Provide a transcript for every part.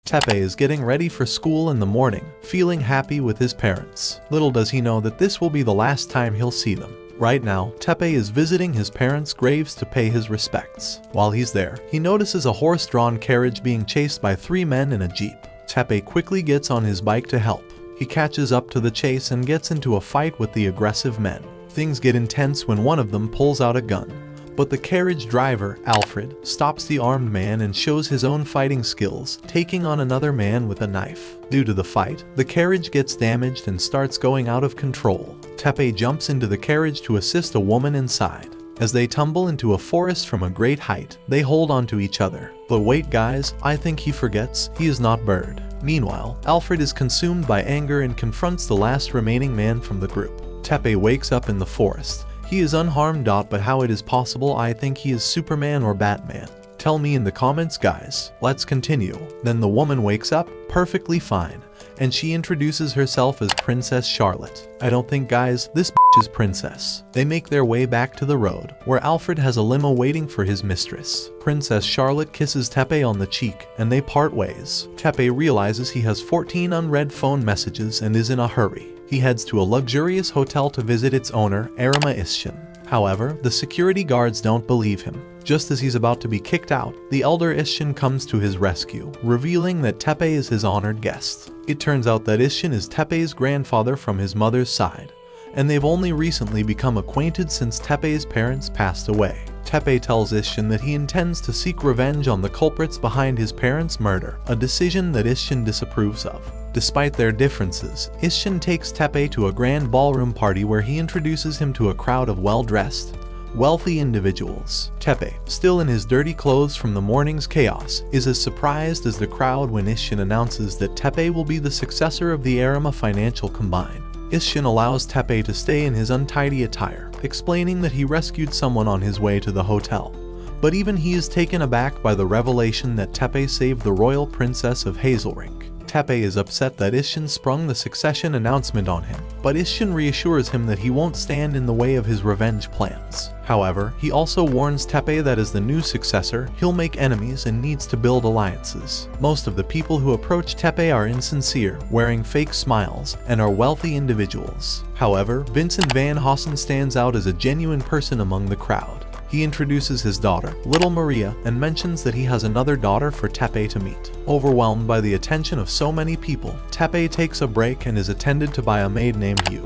Tepe is getting ready for school in the morning, feeling happy with his parents. Little does he know that this will be the last time he'll see them. Right now, Tepe is visiting his parents' graves to pay his respects. While he's there, he notices a horse-drawn carriage being chased by 3 men in a jeep. Tepe quickly gets on his bike to help. He catches up to the chase and gets into a fight with the aggressive men. Things get intense when one of them pulls out a gun. But the carriage driver, Alfred, stops the armed man and shows his own fighting skills, taking on another man with a knife. Due to the fight, the carriage gets damaged and starts going out of control. Tepe jumps into the carriage to assist a woman inside. As they tumble into a forest from a great height, they hold on to each other. But wait guys, I think he forgets he is not Bird. Meanwhile, Alfred is consumed by anger and confronts the last remaining man from the group. Tepe wakes up in the forest. He is unharmed. But how it is possible? I think he is Superman or Batman. Tell me in the comments guys. Let's continue. Then the woman wakes up, perfectly fine, and she introduces herself as Princess Charlotte. I don't think guys, this bitch is Princess. They make their way back to the road, where Alfred has a limo waiting for his mistress. Princess Charlotte kisses Tepe on the cheek, and they part ways. Tepe realizes he has 14 unread phone messages and is in a hurry. He heads to a luxurious hotel to visit its owner, Arima Ishchin. However, the security guards don't believe him. Just as he's about to be kicked out, the elder Ishchin comes to his rescue, revealing that Tepe is his honored guest. It turns out that Ishchin is Tepe's grandfather from his mother's side, and they've only recently become acquainted since Tepe's parents passed away. Tepe tells Ishchin that he intends to seek revenge on the culprits behind his parents' murder, a decision that Ishchin disapproves of. Despite their differences, Ishchin takes Tepe to a grand ballroom party where he introduces him to a crowd of well-dressed, wealthy individuals. Tepe, still in his dirty clothes from the morning's chaos, is as surprised as the crowd when Ishchin announces that Tepe will be the successor of the Arima Financial Combine. Ishchin allows Tepe to stay in his untidy attire, explaining that he rescued someone on his way to the hotel. But even he is taken aback by the revelation that Tepe saved the royal princess of Hazelrink. Tepe is upset that Ishchin sprung the succession announcement on him, but Ishchin reassures him that he won't stand in the way of his revenge plans. However, he also warns Tepe that as the new successor, he'll make enemies and needs to build alliances. Most of the people who approach Tepe are insincere, wearing fake smiles, and are wealthy individuals. However, Vincent Van Hossen stands out as a genuine person among the crowd. He introduces his daughter, Little Maria, and mentions that he has another daughter for Tepe to meet. Overwhelmed by the attention of so many people, Tepe takes a break and is attended to by a maid named Yu,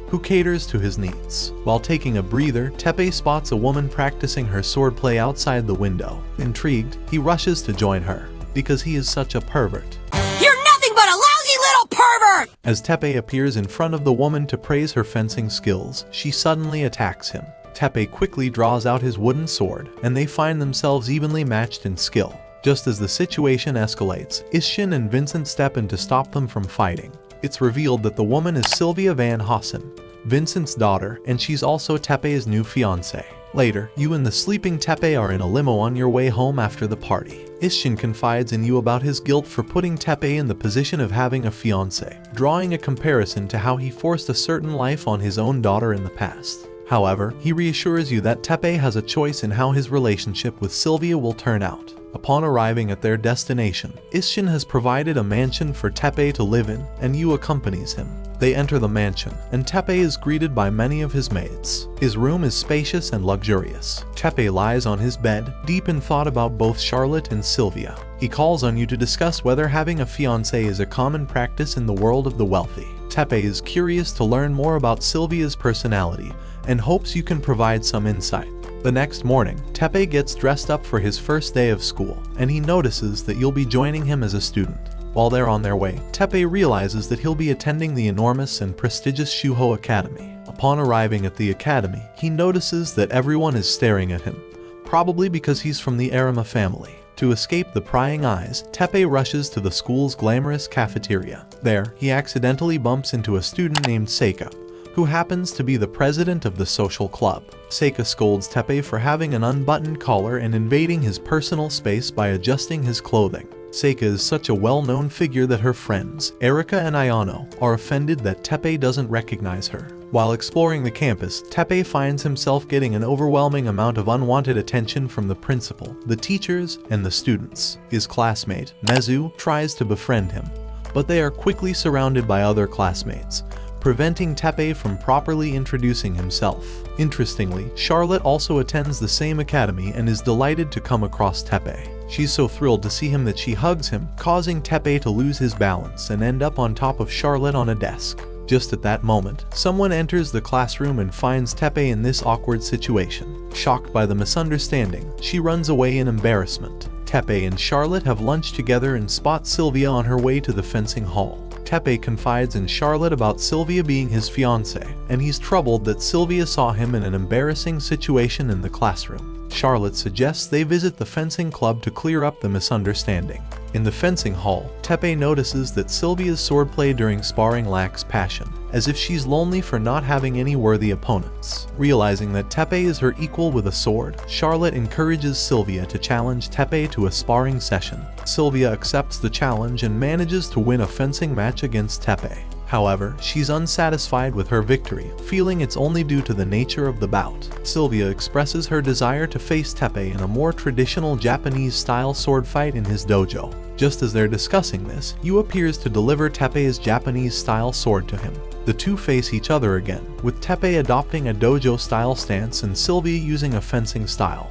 who caters to his needs. While taking a breather, Tepe spots a woman practicing her swordplay outside the window. Intrigued, he rushes to join her, because he is such a pervert. You're nothing but a lousy little pervert! As Tepe appears in front of the woman to praise her fencing skills, she suddenly attacks him. Tepe quickly draws out his wooden sword, and they find themselves evenly matched in skill. Just as the situation escalates, Ishchin and Vincent step in to stop them from fighting. It's revealed that the woman is Sylvia Van Hossen, Vincent's daughter, and she's also Tepe's new fiancée. Later, you and the sleeping Tepe are in a limo on your way home after the party. Ishchin confides in you about his guilt for putting Tepe in the position of having a fiancée, drawing a comparison to how he forced a certain life on his own daughter in the past. However, he reassures you that Tepe has a choice in how his relationship with Sylvia will turn out. Upon arriving at their destination, Ishchin has provided a mansion for Tepe to live in, and Yu accompanies him. They enter the mansion, and Tepe is greeted by many of his maids. His room is spacious and luxurious. Tepe lies on his bed, deep in thought about both Charlotte and Sylvia. He calls on you to discuss whether having a fiancé is a common practice in the world of the wealthy. Tepe is curious to learn more about Sylvia's personality, and hopes you can provide some insight. The next morning, Tepe gets dressed up for his first day of school, and he notices that you'll be joining him as a student. While they're on their way, Tepe realizes that he'll be attending the enormous and prestigious Shuho Academy. Upon arriving at the academy, he notices that everyone is staring at him, probably because he's from the Arima family. To escape the prying eyes, Tepe rushes to the school's glamorous cafeteria. There, he accidentally bumps into a student named Seika, who happens to be the president of the social club. Seika scolds Tepe for having an unbuttoned collar and invading his personal space by adjusting his clothing. Seika is such a well-known figure that her friends, Erika and Ayano, are offended that Teppei doesn't recognize her. While exploring the campus, Teppei finds himself getting an overwhelming amount of unwanted attention from the principal, the teachers, and the students. His classmate, Mezu, tries to befriend him, but they are quickly surrounded by other classmates, preventing Teppei from properly introducing himself. Interestingly, Charlotte also attends the same academy and is delighted to come across Teppei. She's so thrilled to see him that she hugs him, causing Teppei to lose his balance and end up on top of Charlotte on a desk. Just at that moment, someone enters the classroom and finds Teppei in this awkward situation. Shocked by the misunderstanding, she runs away in embarrassment. Teppei and Charlotte have lunch together and spot Sylvia on her way to the fencing hall. Teppei confides in Charlotte about Sylvia being his fiancée, and he's troubled that Sylvia saw him in an embarrassing situation in the classroom. Charlotte suggests they visit the fencing club to clear up the misunderstanding. In the fencing hall, Teppei notices that Sylvia's swordplay during sparring lacks passion, as if she's lonely for not having any worthy opponents. Realizing that Teppei is her equal with a sword, Charlotte encourages Sylvia to challenge Teppei to a sparring session. Sylvia accepts the challenge and manages to win a fencing match against Teppei. However, she's unsatisfied with her victory, feeling it's only due to the nature of the bout. Sylvia expresses her desire to face Teppei in a more traditional Japanese-style sword fight in his dojo. Just as they're discussing this, Yu appears to deliver Teppei's Japanese-style sword to him. The two face each other again, with Teppei adopting a dojo-style stance and Sylvia using a fencing style.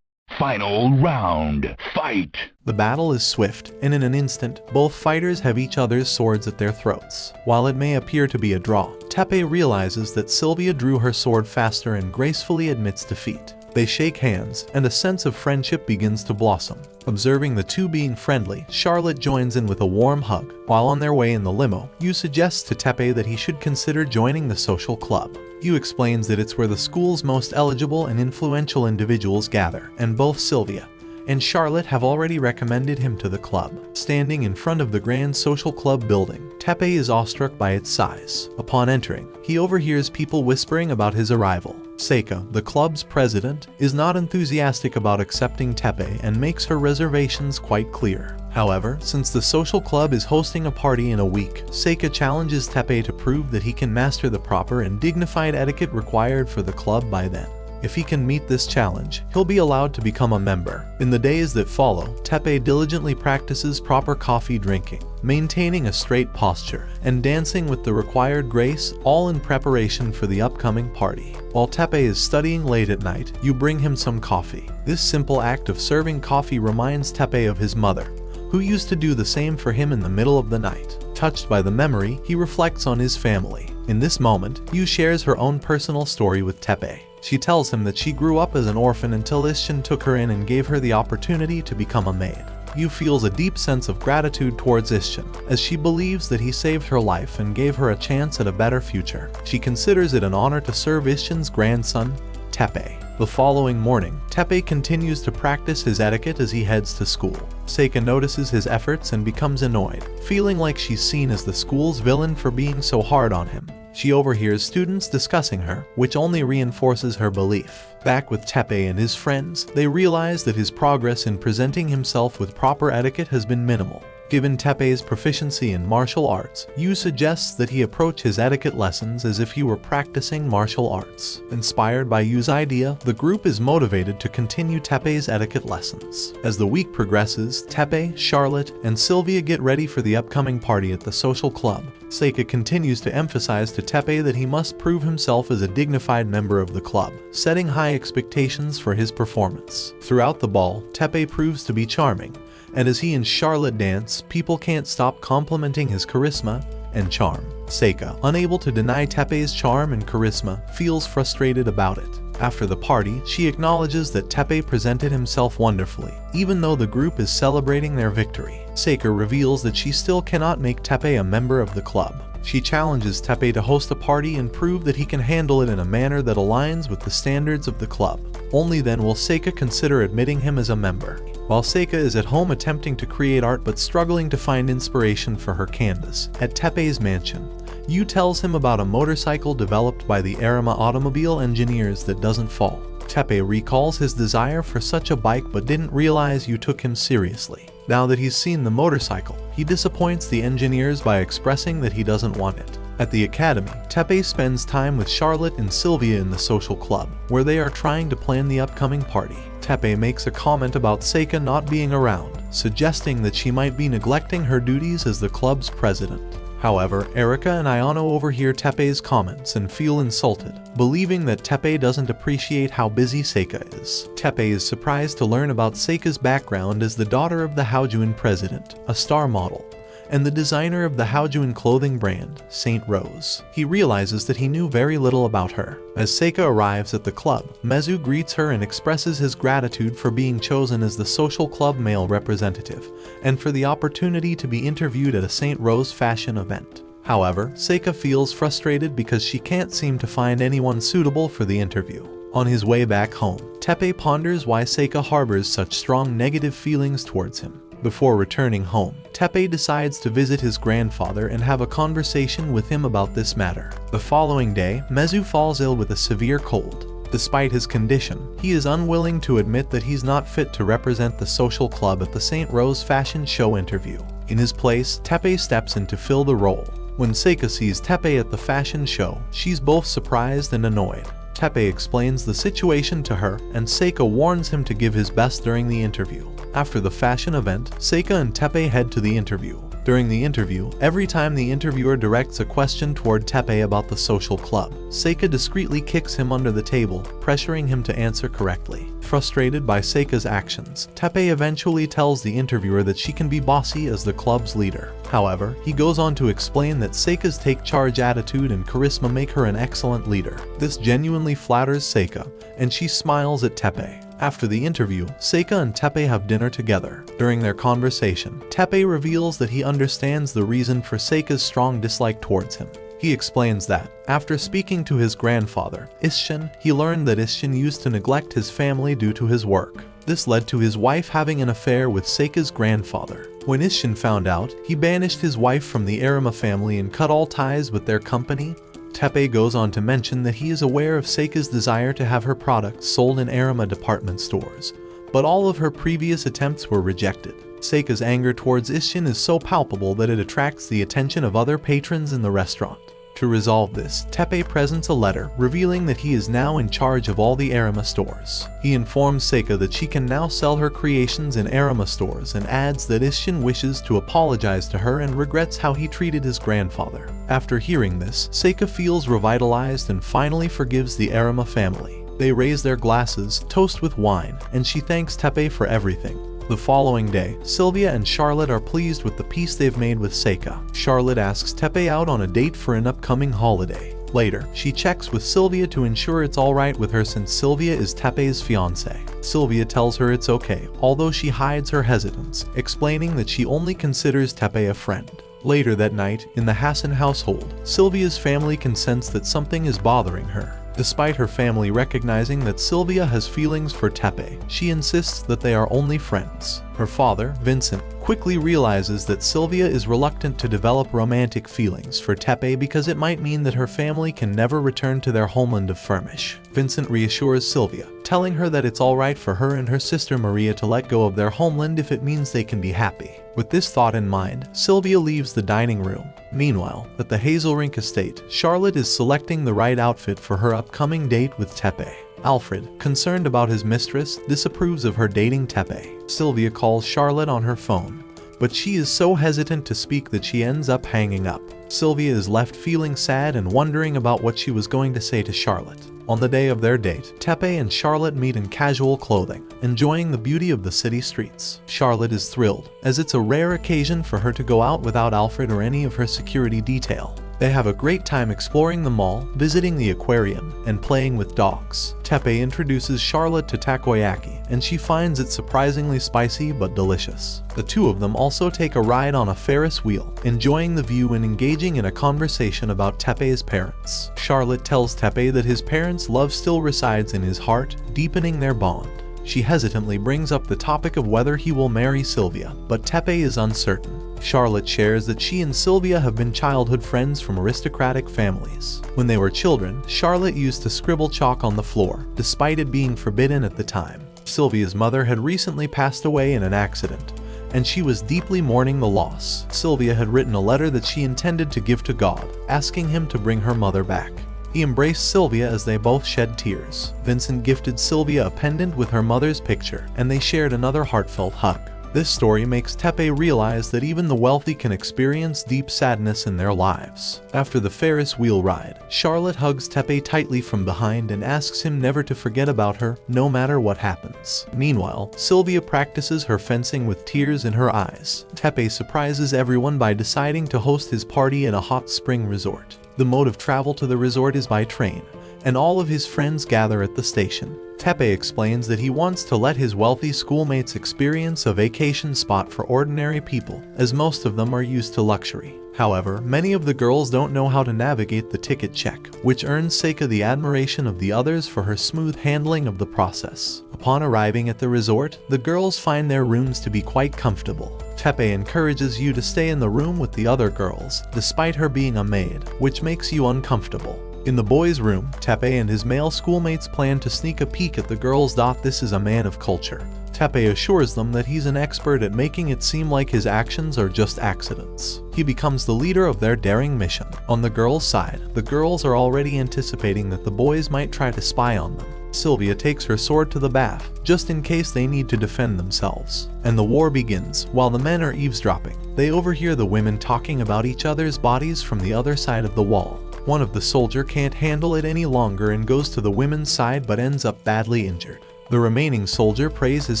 Final round, fight! The battle is swift, and in an instant, both fighters have each other's swords at their throats. While it may appear to be a draw, Teppei realizes that Sylvia drew her sword faster and gracefully admits defeat. They shake hands, and a sense of friendship begins to blossom. Observing the two being friendly, Charlotte joins in with a warm hug. While on their way in the limo, Yu suggests to Teppei that he should consider joining the social club. Yu explains that it's where the school's most eligible and influential individuals gather, and both Sylvia and Charlotte have already recommended him to the club. Standing in front of the grand social club building, Teppei is awestruck by its size. Upon entering, he overhears people whispering about his arrival. Seika, the club's president, is not enthusiastic about accepting Teppei and makes her reservations quite clear. However, since the social club is hosting a party in a week, Seika challenges Teppei to prove that he can master the proper and dignified etiquette required for the club by then. If he can meet this challenge, he'll be allowed to become a member. In the days that follow, Teppei diligently practices proper coffee drinking, maintaining a straight posture, and dancing with the required grace, all in preparation for the upcoming party. While Teppei is studying late at night, you bring him some coffee. This simple act of serving coffee reminds Teppei of his mother, who used to do the same for him in the middle of the night. Touched by the memory, he reflects on his family. In this moment, Yu shares her own personal story with Teppei. She tells him that she grew up as an orphan until Isshin took her in and gave her the opportunity to become a maid. Yu feels a deep sense of gratitude towards Isshin, as she believes that he saved her life and gave her a chance at a better future. She considers it an honor to serve Isshin's grandson, Teppei. The following morning, Teppei continues to practice his etiquette as he heads to school. Seika notices his efforts and becomes annoyed, feeling like she's seen as the school's villain for being so hard on him. She overhears students discussing her, which only reinforces her belief. Back with Teppei and his friends, they realize that his progress in presenting himself with proper etiquette has been minimal. Given Teppei's proficiency in martial arts, Yu suggests that he approach his etiquette lessons as if he were practicing martial arts. Inspired by Yu's idea, the group is motivated to continue Teppei's etiquette lessons. As the week progresses, Teppei, Charlotte, and Sylvia get ready for the upcoming party at the social club. Seika continues to emphasize to Teppei that he must prove himself as a dignified member of the club, setting high expectations for his performance. Throughout the ball, Teppei proves to be charming, and as he and Charlotte dance, people can't stop complimenting his charisma and charm. Seika, unable to deny Teppei's charm and charisma, feels frustrated about it. After the party, she acknowledges that Teppei presented himself wonderfully, even though the group is celebrating their victory. Seika reveals that she still cannot make Teppei a member of the club. She challenges Teppei to host a party and prove that he can handle it in a manner that aligns with the standards of the club. Only then will Seika consider admitting him as a member. While Seika is at home attempting to create art but struggling to find inspiration for her canvas, at Teppei's mansion, Yu tells him about a motorcycle developed by the Arima automobile engineers that doesn't fall. Teppei recalls his desire for such a bike but didn't realize Yu took him seriously. Now that he's seen the motorcycle, he disappoints the engineers by expressing that he doesn't want it. At the academy, Tepe spends time with Charlotte and Sylvia in the social club, where they are trying to plan the upcoming party. Tepe makes a comment about Seika not being around, suggesting that she might be neglecting her duties as the club's president. However, Erika and Ayano overhear Tepe's comments and feel insulted, believing that Tepe doesn't appreciate how busy Seika is. Tepe is surprised to learn about Seika's background as the daughter of the Haojuan president, a star model, and the designer of the Haojuan clothing brand, Saint Rose. He realizes that he knew very little about her. As Seika arrives at the club, Mezu greets her and expresses his gratitude for being chosen as the social club male representative, and for the opportunity to be interviewed at a Saint Rose fashion event. However, Seika feels frustrated because she can't seem to find anyone suitable for the interview. On his way back home, Tepe ponders why Seika harbors such strong negative feelings towards him. Before returning home, Tepe decides to visit his grandfather and have a conversation with him about this matter. The following day, Mezu falls ill with a severe cold. Despite his condition, he is unwilling to admit that he's not fit to represent the social club at the St. Rose fashion show interview. In his place, Tepe steps in to fill the role. When Seika sees Tepe at the fashion show, she's both surprised and annoyed. Tepe explains the situation to her, and Seika warns him to give his best during the interview. After the fashion event, Seika and Tepe head to the interview. During the interview, every time the interviewer directs a question toward Tepe about the social club, Seika discreetly kicks him under the table, pressuring him to answer correctly. Frustrated by Seika's actions, Tepe eventually tells the interviewer that she can be bossy as the club's leader. However, he goes on to explain that Seika's take-charge attitude and charisma make her an excellent leader. This genuinely flatters Seika, and she smiles at Tepe. After the interview, Seika and Tepe have dinner together. During their conversation, Tepe reveals that he understands the reason for Seika's strong dislike towards him. He explains that, after speaking to his grandfather, Isshin, he learned that Isshin used to neglect his family due to his work. This led to his wife having an affair with Seika's grandfather. When Isshin found out, he banished his wife from the Arima family and cut all ties with their company. Tepe goes on to mention that he is aware of Seika's desire to have her products sold in Arima department stores, but all of her previous attempts were rejected. Seika's anger towards Isshin is so palpable that it attracts the attention of other patrons in the restaurant. To resolve this, Tepe presents a letter revealing that he is now in charge of all the Arima stores. He informs Seika that she can now sell her creations in Arima stores and adds that Isshin wishes to apologize to her and regrets how he treated his grandfather. After hearing this, Seika feels revitalized and finally forgives the Arima family. They raise their glasses, toast with wine, and she thanks Tepe for everything. The following day, Sylvia and Charlotte are pleased with the peace they've made with Seika. Charlotte asks Tepe out on a date for an upcoming holiday. Later, she checks with Sylvia to ensure it's alright with her since Sylvia is Tepe's fiancé. Sylvia tells her it's okay, although she hides her hesitance, explaining that she only considers Tepe a friend. Later that night, in the Hassan household, Sylvia's family can sense that something is bothering her. Despite her family recognizing that Sylvia has feelings for Tepe, she insists that they are only friends. Her father, Vincent, quickly realizes that Sylvia is reluctant to develop romantic feelings for Tepe because it might mean that her family can never return to their homeland of Firmish. Vincent reassures Sylvia, telling her that it's alright for her and her sister Maria to let go of their homeland if it means they can be happy. With this thought in mind, Sylvia leaves the dining room. Meanwhile, at the Hazelrink estate, Charlotte is selecting the right outfit for her upcoming date with Tepe. Alfred, concerned about his mistress, disapproves of her dating Tepe. Sylvia calls Charlotte on her phone, but she is so hesitant to speak that she ends up hanging up. Sylvia is left feeling sad and wondering about what she was going to say to Charlotte. On the day of their date, Tepe and Charlotte meet in casual clothing, enjoying the beauty of the city streets. Charlotte is thrilled, as it's a rare occasion for her to go out without Alfred or any of her security detail. They have a great time exploring the mall, visiting the aquarium, and playing with dogs. Tepe introduces Charlotte to takoyaki, and she finds it surprisingly spicy but delicious. The two of them also take a ride on a Ferris wheel, enjoying the view and engaging in a conversation about Tepe's parents. Charlotte tells Tepe that his parents' love still resides in his heart, deepening their bond. She hesitantly brings up the topic of whether he will marry Sylvia, but Tepe is uncertain. Charlotte shares that she and Sylvia have been childhood friends from aristocratic families. When they were children, Charlotte used to scribble chalk on the floor, despite it being forbidden at the time. Sylvia's mother had recently passed away in an accident, and she was deeply mourning the loss. Sylvia had written a letter that she intended to give to God, asking him to bring her mother back. He embraced Sylvia as they both shed tears. Vincent gifted Sylvia a pendant with her mother's picture, and they shared another heartfelt hug. This story makes Tepe realize that even the wealthy can experience deep sadness in their lives. After the Ferris wheel ride, Charlotte hugs Tepe tightly from behind and asks him never to forget about her, no matter what happens. Meanwhile, Sylvia practices her fencing with tears in her eyes. Tepe surprises everyone by deciding to host his party in a hot spring resort. The mode of travel to the resort is by train, and all of his friends gather at the station. Tepe explains that he wants to let his wealthy schoolmates experience a vacation spot for ordinary people, as most of them are used to luxury. However, many of the girls don't know how to navigate the ticket check, which earns Seika the admiration of the others for her smooth handling of the process. Upon arriving at the resort, the girls find their rooms to be quite comfortable. Tepe encourages you to stay in the room with the other girls, despite her being a maid, which makes you uncomfortable. In the boys' room, Tepe and his male schoolmates plan to sneak a peek at the girls. This is a man of culture. Tepe assures them that he's an expert at making it seem like his actions are just accidents. He becomes the leader of their daring mission. On the girls' side, the girls are already anticipating that the boys might try to spy on them. Sylvia takes her sword to the bath, just in case they need to defend themselves. And the war begins. While the men are eavesdropping, they overhear the women talking about each other's bodies from the other side of the wall. One of the soldiers can't handle it any longer and goes to the women's side but ends up badly injured. The remaining soldier prays his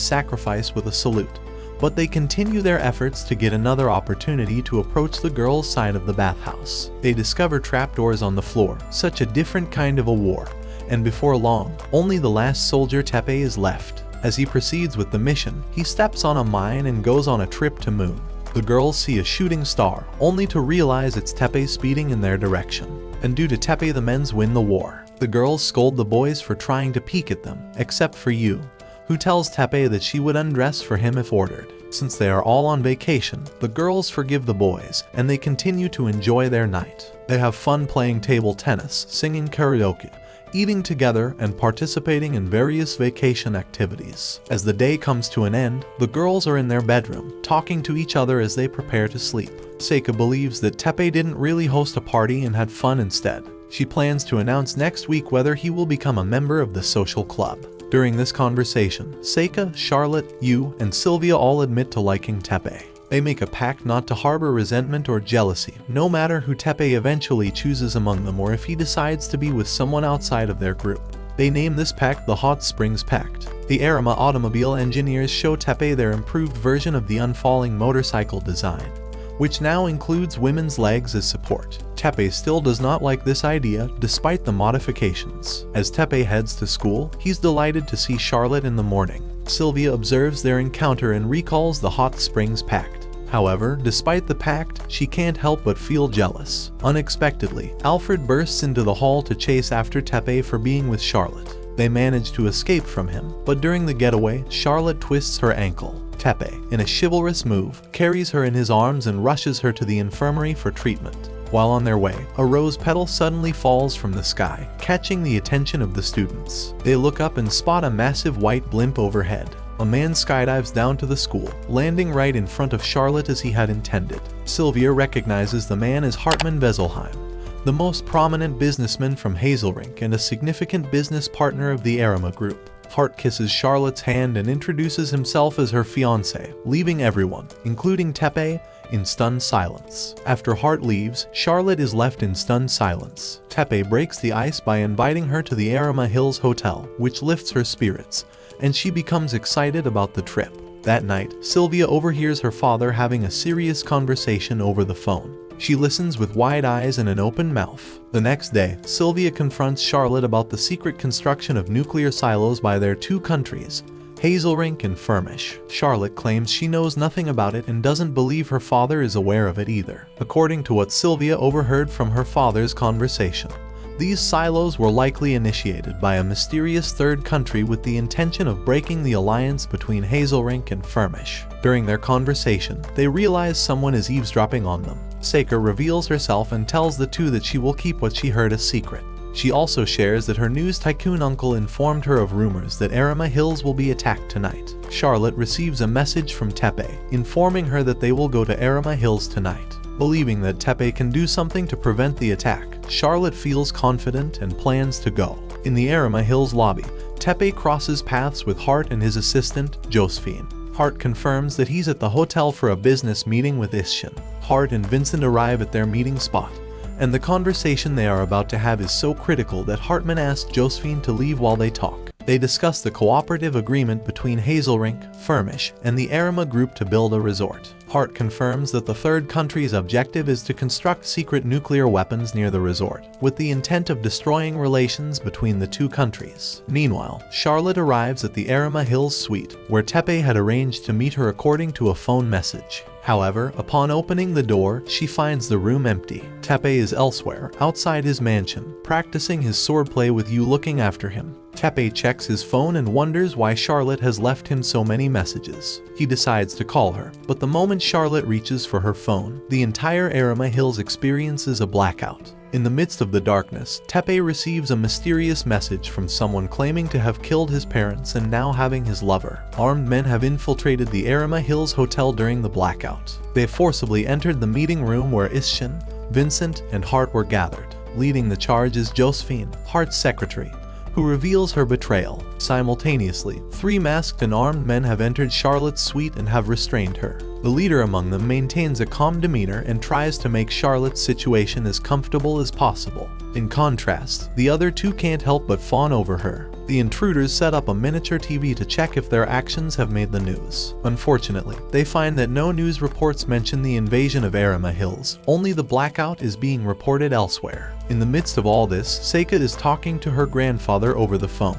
sacrifice with a salute, but they continue their efforts to get another opportunity to approach the girls' side of the bathhouse. They discover trapdoors on the floor, such a different kind of a war, and before long, only the last soldier Tepe is left. As he proceeds with the mission, he steps on a mine and goes on a trip to Moon. The girls see a shooting star, only to realize it's Tepe speeding in their direction. And due to Tepe, the men's win the war. The girls scold the boys for trying to peek at them, except for Yu, who tells Tepe that she would undress for him if ordered. Since they are all on vacation, the girls forgive the boys, and they continue to enjoy their night. They have fun playing table tennis, singing karaoke, eating together, and participating in various vacation activities. As the day comes to an end, the girls are in their bedroom, talking to each other as they prepare to sleep. Seika believes that Tepe didn't really host a party and had fun instead. She plans to announce next week whether he will become a member of the social club. During this conversation, Seika, Charlotte, Yu, and Sylvia all admit to liking Tepe. They make a pact not to harbor resentment or jealousy, no matter who Tepe eventually chooses among them or if he decides to be with someone outside of their group. They name this pact the Hot Springs Pact. The Arima automobile engineers show Tepe their improved version of the unfalling motorcycle design, which now includes women's legs as support. Tepe still does not like this idea despite the modifications. As Tepe heads to school, he's delighted to see Charlotte in the morning. Sylvia observes their encounter and recalls the Hot Springs Pact. However, despite the pact, she can't help but feel jealous. Unexpectedly, Alfred bursts into the hall to chase after Tepe for being with Charlotte. They manage to escape from him, but during the getaway, Charlotte twists her ankle. Tepe, in a chivalrous move, carries her in his arms and rushes her to the infirmary for treatment. While on their way, a rose petal suddenly falls from the sky, catching the attention of the students. They look up and spot a massive white blimp overhead. A man skydives down to the school, landing right in front of Charlotte as he had intended. Sylvia recognizes the man as Hartman Veselheim, the most prominent businessman from Hazelrink and a significant business partner of the Arima Group. Hart kisses Charlotte's hand and introduces himself as her fiancé, leaving everyone, including Tepe, in stunned silence. After Hart leaves, Charlotte is left in stunned silence. Tepe breaks the ice by inviting her to the Arima Hills Hotel, which lifts her spirits, and she becomes excited about the trip. That night, Sylvia overhears her father having a serious conversation over the phone. She listens with wide eyes and an open mouth. The next day, Sylvia confronts Charlotte about the secret construction of nuclear silos by their two countries, Hazelrink and Firmish. Charlotte claims she knows nothing about it and doesn't believe her father is aware of it either. According to what Sylvia overheard from her father's conversation, these silos were likely initiated by a mysterious third country with the intention of breaking the alliance between Hazelrink and Firmish. During their conversation, they realize someone is eavesdropping on them. Seika reveals herself and tells the two that she will keep what she heard a secret. She also shares that her news tycoon uncle informed her of rumors that Arima Hills will be attacked tonight. Charlotte receives a message from Tepe, informing her that they will go to Arima Hills tonight. Believing that Tepe can do something to prevent the attack, Charlotte feels confident and plans to go. In the Arima Hills lobby, Tepe crosses paths with Hart and his assistant, Josephine. Hart confirms that he's at the hotel for a business meeting with Isshin. Hart and Vincent arrive at their meeting spot, and the conversation they are about to have is so critical that Hartman asks Josephine to leave while they talk. They discuss the cooperative agreement between Hazelrink, Firmish, and the Arima group to build a resort. Hart confirms that the third country's objective is to construct secret nuclear weapons near the resort, with the intent of destroying relations between the two countries. Meanwhile, Charlotte arrives at the Arima Hills suite, where Tepe had arranged to meet her according to a phone message. However, upon opening the door, she finds the room empty. Tepe is elsewhere, outside his mansion, practicing his swordplay with Yu looking after him. Tepe checks his phone and wonders why Charlotte has left him so many messages. He decides to call her, but the moment Charlotte reaches for her phone, the entire Arima Hills experiences a blackout. In the midst of the darkness, Tepe receives a mysterious message from someone claiming to have killed his parents and now having his lover. Armed men have infiltrated the Arima Hills hotel during the blackout. They forcibly entered the meeting room where Isshin, Vincent, and Hart were gathered. Leading the charge is Josephine, Hart's secretary, who reveals her betrayal. Simultaneously, 3 masked and armed men have entered Charlotte's suite and have restrained her. The leader among them maintains a calm demeanor and tries to make Charlotte's situation as comfortable as possible. In contrast, the other 2 can't help but fawn over her. The intruders set up a miniature TV to check if their actions have made the news. Unfortunately, they find that no news reports mention the invasion of Arima Hills, only the blackout is being reported elsewhere. In the midst of all this, Seika is talking to her grandfather over the phone,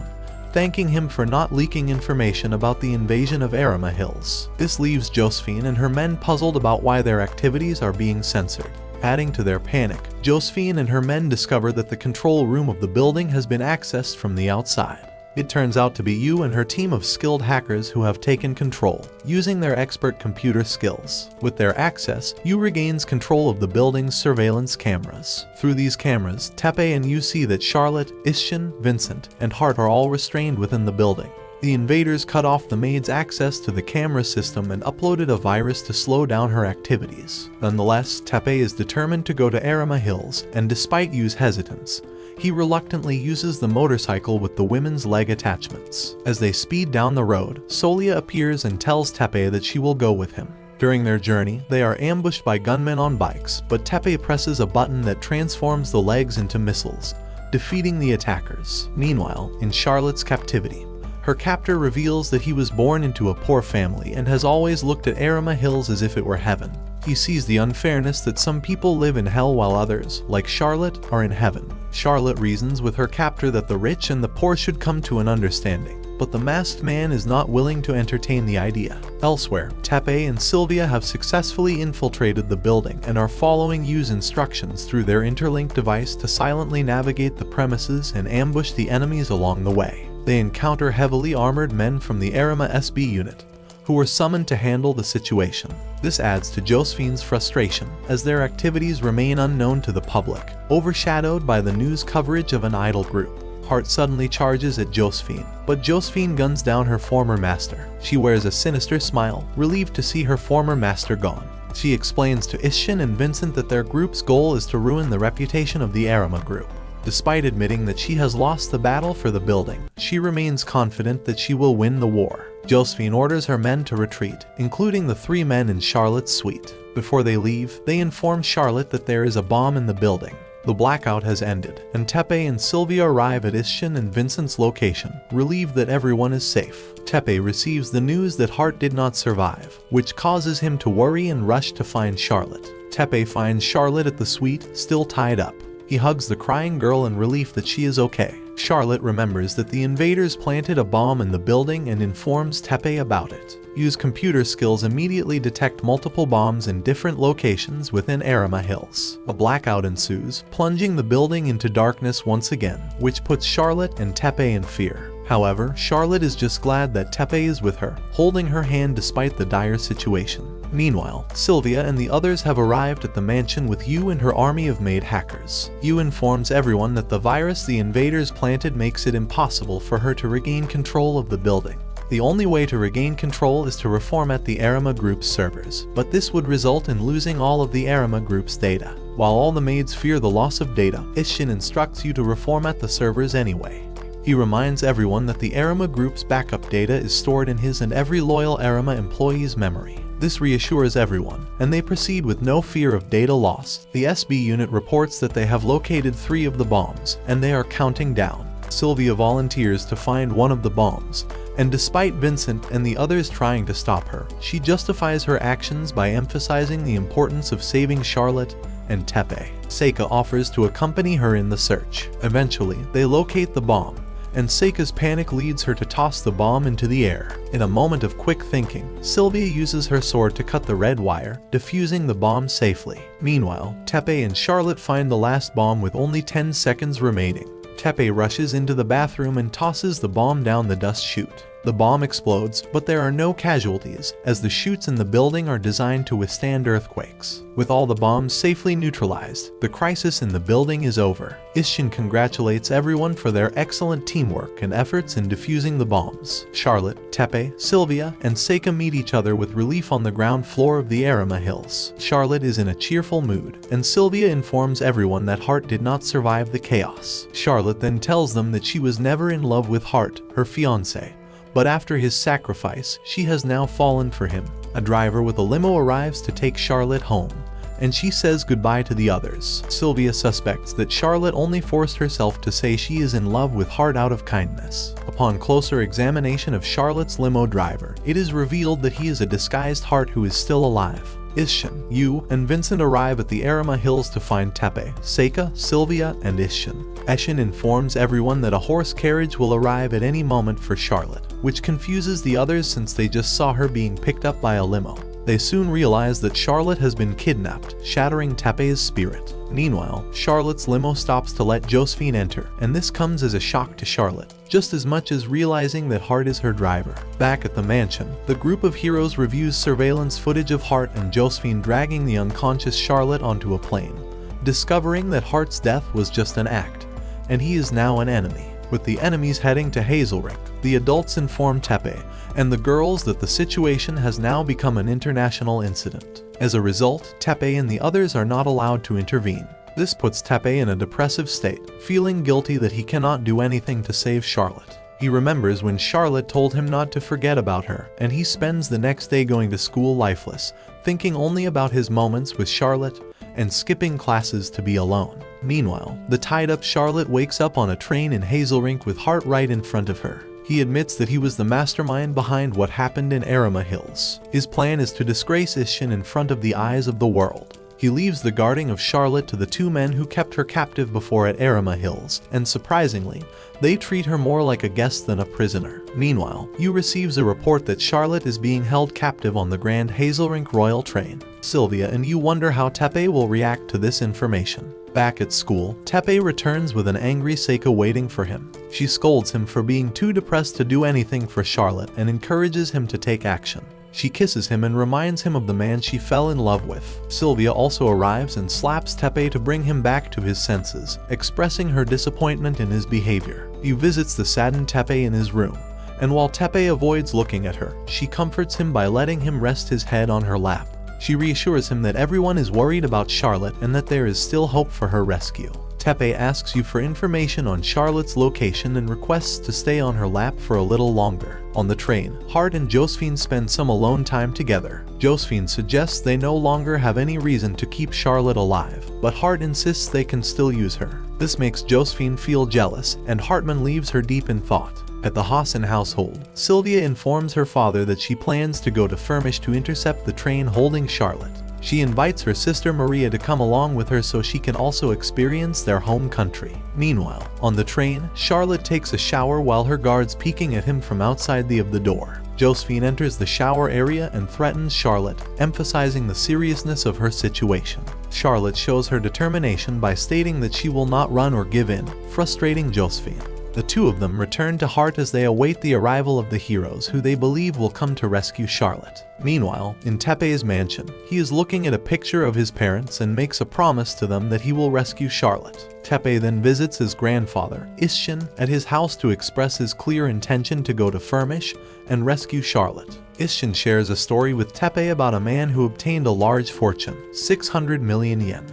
thanking him for not leaking information about the invasion of Arima Hills. This leaves Josephine and her men puzzled about why their activities are being censored. Adding to their panic, Josephine and her men discover that the control room of the building has been accessed from the outside. It turns out to be Yu and her team of skilled hackers who have taken control, using their expert computer skills. With their access, Yu regains control of the building's surveillance cameras. Through these cameras, Tepe and Yu see that Charlotte, Isshin, Vincent, and Hart are all restrained within the building. The invaders cut off the maid's access to the camera system and uploaded a virus to slow down her activities. Nonetheless, Tepe is determined to go to Arima Hills, and despite Yu's hesitance, he reluctantly uses the motorcycle with the women's leg attachments. As they speed down the road, Solia appears and tells Tepe that she will go with him. During their journey, they are ambushed by gunmen on bikes, but Tepe presses a button that transforms the legs into missiles, defeating the attackers. Meanwhile, in Charlotte's captivity, her captor reveals that he was born into a poor family and has always looked at Arima Hills as if it were heaven. He sees the unfairness that some people live in hell while others, like Charlotte, are in heaven. Charlotte reasons with her captor that the rich and the poor should come to an understanding, but the masked man is not willing to entertain the idea. Elsewhere, Tepe and Sylvia have successfully infiltrated the building and are following Yu's instructions through their interlinked device to silently navigate the premises and ambush the enemies along the way. They encounter heavily armored men from the Arima SB unit, who were summoned to handle the situation. This adds to Josephine's frustration, as their activities remain unknown to the public, overshadowed by the news coverage of an idol group. Hart suddenly charges at Josephine, but Josephine guns down her former master. She wears a sinister smile, relieved to see her former master gone. She explains to Isshin and Vincent that their group's goal is to ruin the reputation of the Arima group. Despite admitting that she has lost the battle for the building, she remains confident that she will win the war. Josephine orders her men to retreat, including the 3 men in Charlotte's suite. Before they leave, they inform Charlotte that there is a bomb in the building. The blackout has ended, and Tepe and Sylvia arrive at Isshin and Vincent's location, relieved that everyone is safe. Tepe receives the news that Hart did not survive, which causes him to worry and rush to find Charlotte. Tepe finds Charlotte at the suite, still tied up. He hugs the crying girl in relief that she is okay. Charlotte remembers that the invaders planted a bomb in the building and informs Tepe about it. Yu's computer skills immediately detect multiple bombs in different locations within Arima Hills. A blackout ensues, plunging the building into darkness once again, which puts Charlotte and Tepe in fear. However, Charlotte is just glad that Tepe is with her, holding her hand despite the dire situation. Meanwhile, Sylvia and the others have arrived at the mansion with Yu and her army of maid hackers. Yu informs everyone that the virus the invaders planted makes it impossible for her to regain control of the building. The only way to regain control is to reformat the Arima Group's servers, but this would result in losing all of the Arima Group's data. While all the maids fear the loss of data, Isshin instructs you to reformat the servers anyway. He reminds everyone that the Arima Group's backup data is stored in his and every loyal Arima employee's memory. This reassures everyone, and they proceed with no fear of data loss. The SB unit reports that they have located 3 of the bombs, and they are counting down. Sylvia volunteers to find one of the bombs, and despite Vincent and the others trying to stop her, she justifies her actions by emphasizing the importance of saving Charlotte and Tepe. Seika offers to accompany her in the search. Eventually, they locate the bomb, and Seika's panic leads her to toss the bomb into the air. In a moment of quick thinking, Sylvia uses her sword to cut the red wire, defusing the bomb safely. Meanwhile, Tepe and Charlotte find the last bomb with only 10 seconds remaining. Tepe rushes into the bathroom and tosses the bomb down the dust chute. The bomb explodes, but there are no casualties, as the chutes in the building are designed to withstand earthquakes. With all the bombs safely neutralized, the crisis in the building is over. Isshin congratulates everyone for their excellent teamwork and efforts in defusing the bombs. Charlotte, Tepe, Sylvia, and Seika meet each other with relief on the ground floor of the Arima Hills. Charlotte is in a cheerful mood, and Sylvia informs everyone that Hart did not survive the chaos. Charlotte then tells them that she was never in love with Hart, her fiancé, but after his sacrifice, she has now fallen for him. A driver with a limo arrives to take Charlotte home, and she says goodbye to the others. Sylvia suspects that Charlotte only forced herself to say she is in love with Hart out of kindness. Upon closer examination of Charlotte's limo driver, it is revealed that he is a disguised Hart who is still alive. Isshin, Yu, and Vincent arrive at the Arima Hills to find Tepe, Seika, Sylvia, and Isshin. Isshin informs everyone that a horse carriage will arrive at any moment for Charlotte, which confuses the others since they just saw her being picked up by a limo. They soon realize that Charlotte has been kidnapped, shattering Tepe's spirit. Meanwhile, Charlotte's limo stops to let Josephine enter, and this comes as a shock to Charlotte, just as much as realizing that Hart is her driver. Back at the mansion, the group of heroes reviews surveillance footage of Hart and Josephine dragging the unconscious Charlotte onto a plane, discovering that Hart's death was just an act, and he is now an enemy. With the enemies heading to Hazelrink, the adults inform Tepe and the girls that the situation has now become an international incident. As a result, Tepe and the others are not allowed to intervene. This puts Tepe in a depressive state, feeling guilty that he cannot do anything to save Charlotte. He remembers when Charlotte told him not to forget about her, and he spends the next day going to school lifeless, thinking only about his moments with Charlotte and skipping classes to be alone. Meanwhile, the tied-up Charlotte wakes up on a train in Hazelrink with Hart right in front of her. He admits that he was the mastermind behind what happened in Arima Hills. His plan is to disgrace Isshin in front of the eyes of the world. He leaves the guarding of Charlotte to the 2 men who kept her captive before at Arima Hills, and surprisingly, they treat her more like a guest than a prisoner. Meanwhile, Yu receives a report that Charlotte is being held captive on the Grand Hazelrink Royal train. Sylvia and Yu wonder how Tepe will react to this information. Back at school, Tepe returns with an angry Seika waiting for him. She scolds him for being too depressed to do anything for Charlotte and encourages him to take action. She kisses him and reminds him of the man she fell in love with. Sylvia also arrives and slaps Tepe to bring him back to his senses, expressing her disappointment in his behavior. Yu visits the saddened Tepe in his room, and while Tepe avoids looking at her, she comforts him by letting him rest his head on her lap. She reassures him that everyone is worried about Charlotte and that there is still hope for her rescue. Tepe asks Yu for information on Charlotte's location and requests to stay on her lap for a little longer. On the train, Hart and Josephine spend some alone time together. Josephine suggests they no longer have any reason to keep Charlotte alive, but Hart insists they can still use her. This makes Josephine feel jealous, and Hartman leaves her deep in thought. At the Hassan household, Sylvia informs her father that she plans to go to Firmish to intercept the train holding Charlotte. She invites her sister Maria to come along with her so she can also experience their home country. Meanwhile, on the train, Charlotte takes a shower while her guards peeking at him from outside the door. Josephine enters the shower area and threatens Charlotte, emphasizing the seriousness of her situation. Charlotte shows her determination by stating that she will not run or give in, frustrating Josephine. The two of them return to Hart as they await the arrival of the heroes who they believe will come to rescue Charlotte. Meanwhile, in Tepe's mansion, he is looking at a picture of his parents and makes a promise to them that he will rescue Charlotte. Tepe then visits his grandfather, Isshin, at his house to express his clear intention to go to Firmish and rescue Charlotte. Isshin shares a story with Tepe about a man who obtained a large fortune, 600 million yen,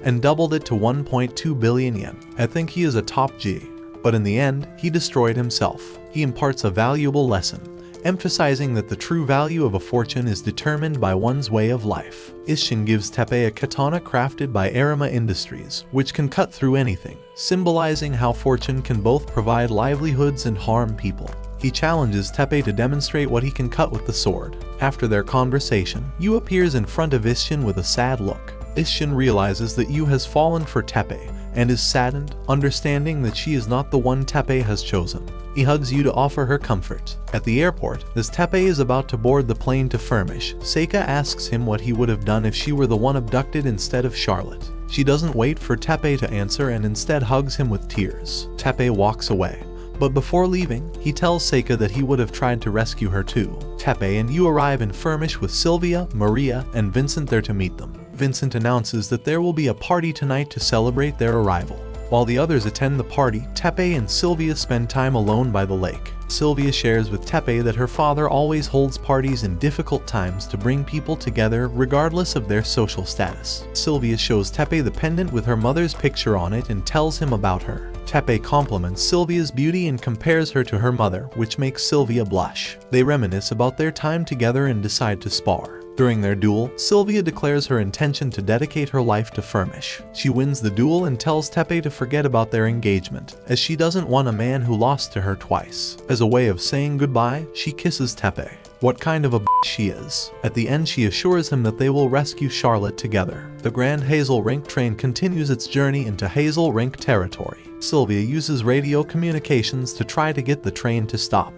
and doubled it to 1.2 billion yen. I think he is a top G. But in the end, he destroyed himself. He imparts a valuable lesson, emphasizing that the true value of a fortune is determined by one's way of life. Isshin gives Tepe a katana crafted by Arima Industries, which can cut through anything, symbolizing how fortune can both provide livelihoods and harm people. He challenges Tepe to demonstrate what he can cut with the sword. After their conversation, Yu appears in front of Isshin with a sad look. Isshin realizes that Yu has fallen for Tepe and is saddened, understanding that she is not the one Tepe has chosen. He hugs Yu to offer her comfort. At the airport, as Tepe is about to board the plane to Firmish, Seika asks him what he would have done if she were the one abducted instead of Charlotte. She doesn't wait for Tepe to answer and instead hugs him with tears. Tepe walks away. But before leaving, he tells Seika that he would have tried to rescue her too. Tepe and Yu arrive in Firmish with Sylvia, Maria, and Vincent there to meet them. Vincent announces that there will be a party tonight to celebrate their arrival. While the others attend the party, Tepe and Sylvia spend time alone by the lake. Sylvia shares with Tepe that her father always holds parties in difficult times to bring people together regardless of their social status. Sylvia shows Tepe the pendant with her mother's picture on it and tells him about her. Tepe compliments Sylvia's beauty and compares her to her mother, which makes Sylvia blush. They reminisce about their time together and decide to spar. During their duel, Sylvia declares her intention to dedicate her life to Firmish. She wins the duel and tells Tepe to forget about their engagement, as she doesn't want a man who lost to her twice. As a way of saying goodbye, she kisses Tepe. What kind of a bitch she is. At the end, she assures him that they will rescue Charlotte together. The Grand Hazel Rink train continues its journey into Hazel Rink territory. Sylvia uses radio communications to try to get the train to stop,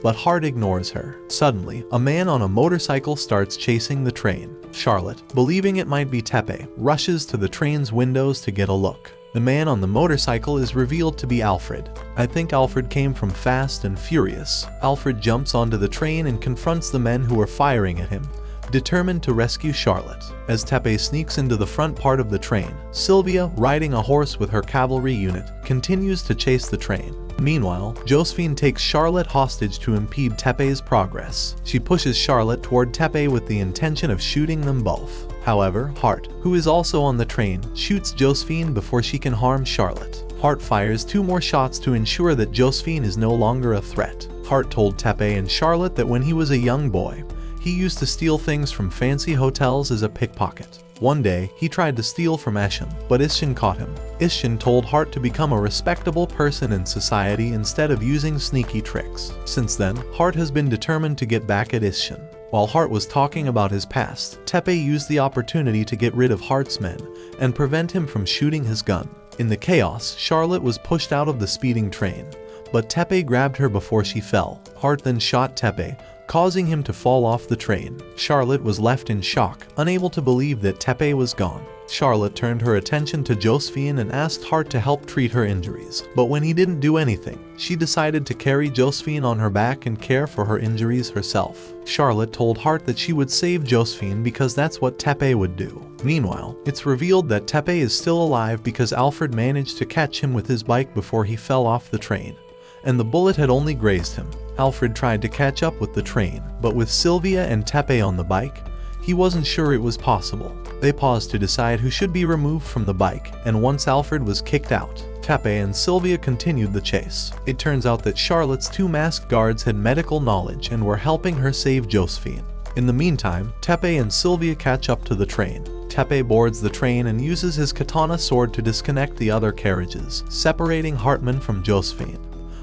but Hart ignores her. Suddenly, a man on a motorcycle starts chasing the train. Charlotte, believing it might be Tepe, rushes to the train's windows to get a look. The man on the motorcycle is revealed to be Alfred. I think Alfred came from Fast and Furious. Alfred jumps onto the train and confronts the men who are firing at him, determined to rescue Charlotte. As Tepe sneaks into the front part of the train, Sylvia, riding a horse with her cavalry unit, continues to chase the train. Meanwhile, Josephine takes Charlotte hostage to impede Tepe's progress. She pushes Charlotte toward Tepe with the intention of shooting them both. However, Hart, who is also on the train, shoots Josephine before she can harm Charlotte. Hart fires 2 more shots to ensure that Josephine is no longer a threat. Hart told Tepe and Charlotte that when he was a young boy, he used to steal things from fancy hotels as a pickpocket. One day, he tried to steal from Isshin, but Isshin caught him. Isshin told Hart to become a respectable person in society instead of using sneaky tricks. Since then, Hart has been determined to get back at Isshin. While Hart was talking about his past, Tepe used the opportunity to get rid of Hart's men and prevent him from shooting his gun. In the chaos, Charlotte was pushed out of the speeding train, but Tepe grabbed her before she fell. Hart then shot Tepe, causing him to fall off the train. Charlotte was left in shock, unable to believe that Tepe was gone. Charlotte turned her attention to Josephine and asked Hart to help treat her injuries. But when he didn't do anything, she decided to carry Josephine on her back and care for her injuries herself. Charlotte told Hart that she would save Josephine because that's what Tepe would do. Meanwhile, it's revealed that Tepe is still alive because Alfred managed to catch him with his bike before he fell off the train, and the bullet had only grazed him. Alfred tried to catch up with the train, but with Sylvia and Tepe on the bike, he wasn't sure it was possible. They paused to decide who should be removed from the bike, and once Alfred was kicked out, Tepe and Sylvia continued the chase. It turns out that Charlotte's 2 masked guards had medical knowledge and were helping her save Josephine. In the meantime, Tepe and Sylvia catch up to the train. Tepe boards the train and uses his katana sword to disconnect the other carriages, separating Hartman from Josephine,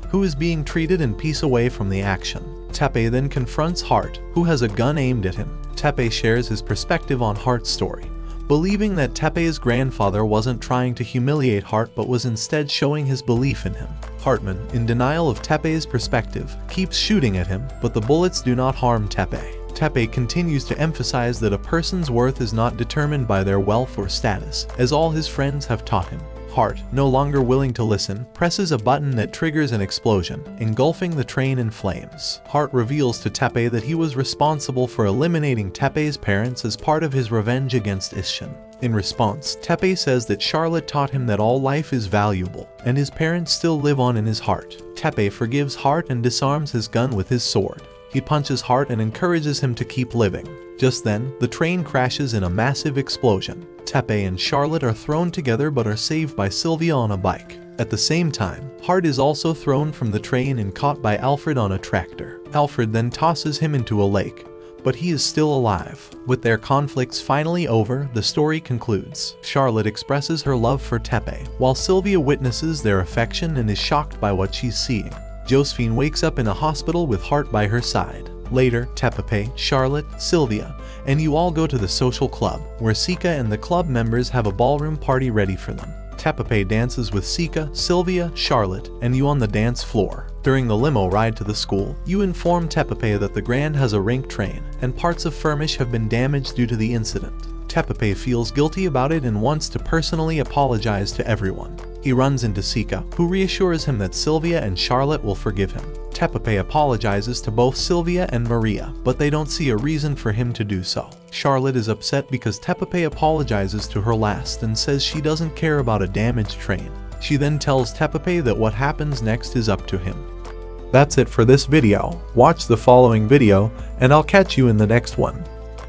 who is being treated in peace away from the action. Tepe then confronts Hart, who has a gun aimed at him. Tepe shares his perspective on Hart's story, believing that Tepe's grandfather wasn't trying to humiliate Hart but was instead showing his belief in him. Hartman, in denial of Tepe's perspective, keeps shooting at him, but the bullets do not harm Tepe. Tepe continues to emphasize that a person's worth is not determined by their wealth or status, as all his friends have taught him. Hart, no longer willing to listen, presses a button that triggers an explosion, engulfing the train in flames. Hart reveals to Tepe that he was responsible for eliminating Tepe's parents as part of his revenge against Isshin. In response, Tepe says that Charlotte taught him that all life is valuable, and his parents still live on in his heart. Tepe forgives Hart and disarms his gun with his sword. He punches Hart and encourages him to keep living. Just then, the train crashes in a massive explosion. Tepe and Charlotte are thrown together but are saved by Sylvia on a bike. At the same time, Hart is also thrown from the train and caught by Alfred on a tractor. Alfred then tosses him into a lake, but he is still alive. With their conflicts finally over, the story concludes. Charlotte expresses her love for Tepe, while Sylvia witnesses their affection and is shocked by what she's seeing. Josephine wakes up in a hospital with Hart by her side. Later, Tepe, Charlotte, Sylvia, and you all go to the social club, where Sika and the club members have a ballroom party ready for them. Tepe dances with Sika, Sylvia, Charlotte, and you on the dance floor. During the limo ride to the school, you inform Tepe that the Grand has a rink train, and parts of Firmish have been damaged due to the incident. Tepe feels guilty about it and wants to personally apologize to everyone. He runs into Sika, who reassures him that Sylvia and Charlotte will forgive him. Tepe apologizes to both Sylvia and Maria, but they don't see a reason for him to do so. Charlotte is upset because Tepe apologizes to her last and says she doesn't care about a damaged train. She then tells Tepe that what happens next is up to him. That's it for this video. Watch the following video, and I'll catch you in the next one.